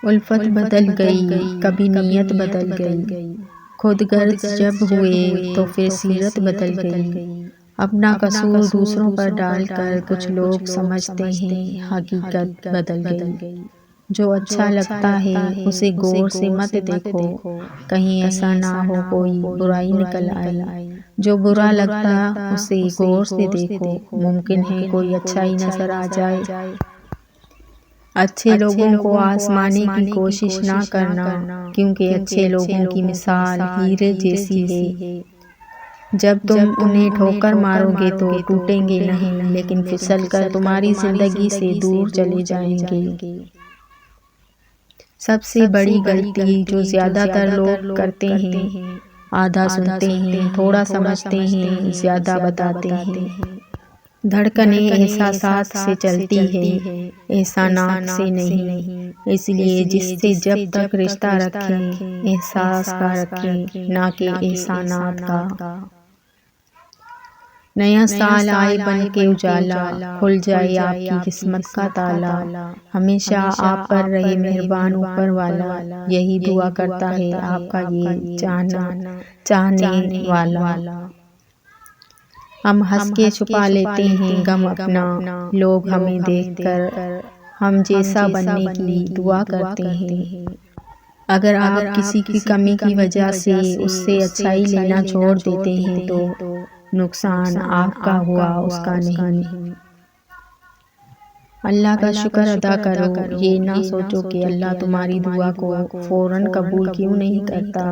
الفت بدل گئی، کبھی نیت بدل گئی، خود غرض جب ہوئے تو پھر سیرت بدل گئی۔ اپنا قصور دوسروں پر ڈال کر کچھ لوگ سمجھتے ہیں حقیقت بدل گئی۔ جو اچھا لگتا ہے اسے غور سے مت دیکھو، کہیں ایسا نہ ہو کوئی برائی نکل آئے۔ جو برا لگتا اسے غور سے دیکھو، ممکن ہے کوئی اچھائی نظر آ جائے۔ اچھے لوگوں کو آزمانے کی کوشش نہ کرنا، کیونکہ اچھے لوگوں کی مثال ہیرے جیسی ہے۔ جب تم انہیں ٹھوکر مارو گے تو ٹوٹیں گے نہیں، لیکن پھسل کر تمہاری زندگی سے دور چلے جائیں گے۔ سب سے بڑی غلطی جو زیادہ تر لوگ کرتے ہیں، آدھا سنتے ہیں، تھوڑا سمجھتے ہیں، زیادہ بتاتے ہیں۔ دھڑکنیں احساسات سے چلتی ہے، احسانات سے نہیں۔ اس لیے جس سے جب تک رشتہ رکھیں، احساس کا رکھیں، نہ کہ احسانات کا۔ نیا سال آئے بن کے اجالا، کھل جائے آپ کی قسمت کا تالا۔ ہمیشہ آپ پر رہے مہربان اوپر والا، یہی دعا کرتا ہے آپ کا یہ چاہنے والا۔ ہم ہنس کے چھپا لیتے ہیں غم اپنا، لوگ ہمیں دیکھ کر ہم جیسا بننے کی دعا کرتے ہیں۔ اگر آپ کسی کی کمی کی وجہ سے اس سے اچھائی لینا چھوڑ دیتے ہیں تو نقصان آپ کا ہوا، اس کا نہیں۔ اللہ کا شکر ادا کرو، یہ نہ سوچو کہ اللہ تمہاری دعا کو فوراً قبول کیوں نہیں کرتا۔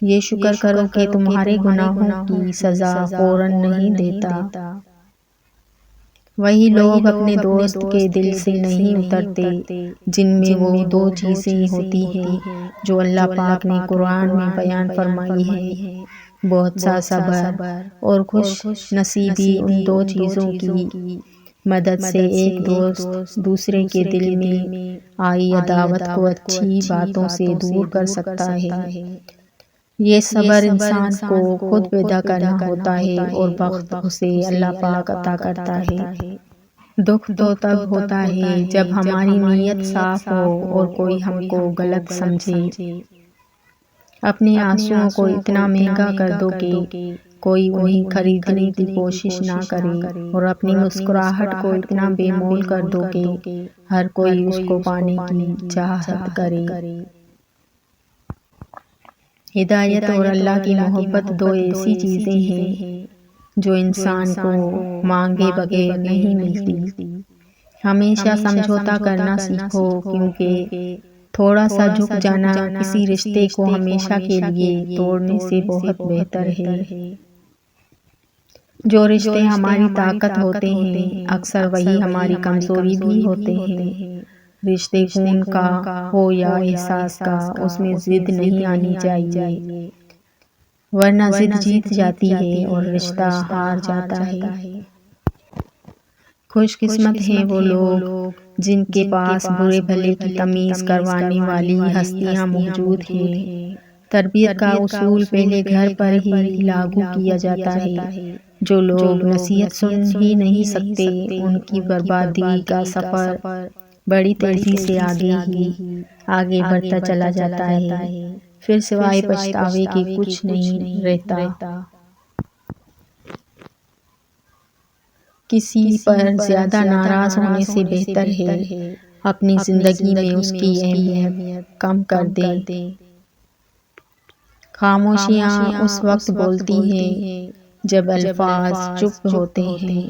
یہ شکر کرو کہ تمہارے گناہوں کی سزا فوراً نہیں دیتا۔ وہی لوگ اپنے دوست کے دل سے نہیں اترتے جن میں وہ دو چیزیں ہوتی ہیں جو اللہ پاک نے قرآن میں بیان فرمائی ہیں، بہت سا صبر اور خوش نصیبی۔ ان دو چیزوں کی مدد سے ایک دوست دوسرے کے دل میں آئی عداوت کو اچھی باتوں سے دور کر سکتا ہے۔ یہ صبر انسان کو خود پیدا کرنا ہوتا ہے اور بخت اسے اللہ پاک عطا کرتا ہے۔ دکھ تو تب ہوتا ہے جب ہماری نیت صاف ہو اور کوئی ہم کو غلط سمجھے۔ اپنے آنسوؤں کو اتنا مہنگا کر دو کہ کوئی انہیں خریدنے کی کوشش نہ کرے، اور اپنی مسکراہٹ کو اتنا بے مول کر دو کہ ہر کوئی اس کو پانے کی چاہت کرے۔ ہدایت اور اللہ کی محبت دو ایسی چیزیں ہیں جو انسان کو مانگے بغیر نہیں ملتی۔ ہمیشہ سمجھوتا کرنا سیکھو، کیونکہ تھوڑا سا جھک جانا کسی رشتے کو ہمیشہ کے لیے توڑنے سے بہت بہتر ہے۔ جو رشتے ہماری طاقت ہوتے ہیں، اکثر وہی ہماری کمزوری بھی ہوتے ہیں۔ رشتے خون کا ہو یا احساس کا، اس میں ضد نہیں آنی چاہیے، ورنہ ضد جیت جاتی ہے اور رشتہ ہار جاتا ہے۔ خوش قسمت ہیں وہ لوگ جن کے پاس برے بھلے کی تمیز کروانے والی ہستیاں موجود ہیں۔ تربیت کا اصول پہلے گھر پر ہی لاگو کیا جاتا ہے۔ جو لوگ نصیحت سن ہی نہیں سکتے، ان کی بربادی کا سفر بڑی تیزی سے آگے بڑھتا چلا جاتا ہے، پھر سوائے پچھتاوے کے کچھ نہیں رہتا۔ کسی پر زیادہ ناراض ہونے سے بہتر ہے اپنی زندگی میں اس کی اہمیت کم کر دیں۔ خاموشیاں اس وقت بولتی ہیں جب الفاظ چپ ہوتے ہیں۔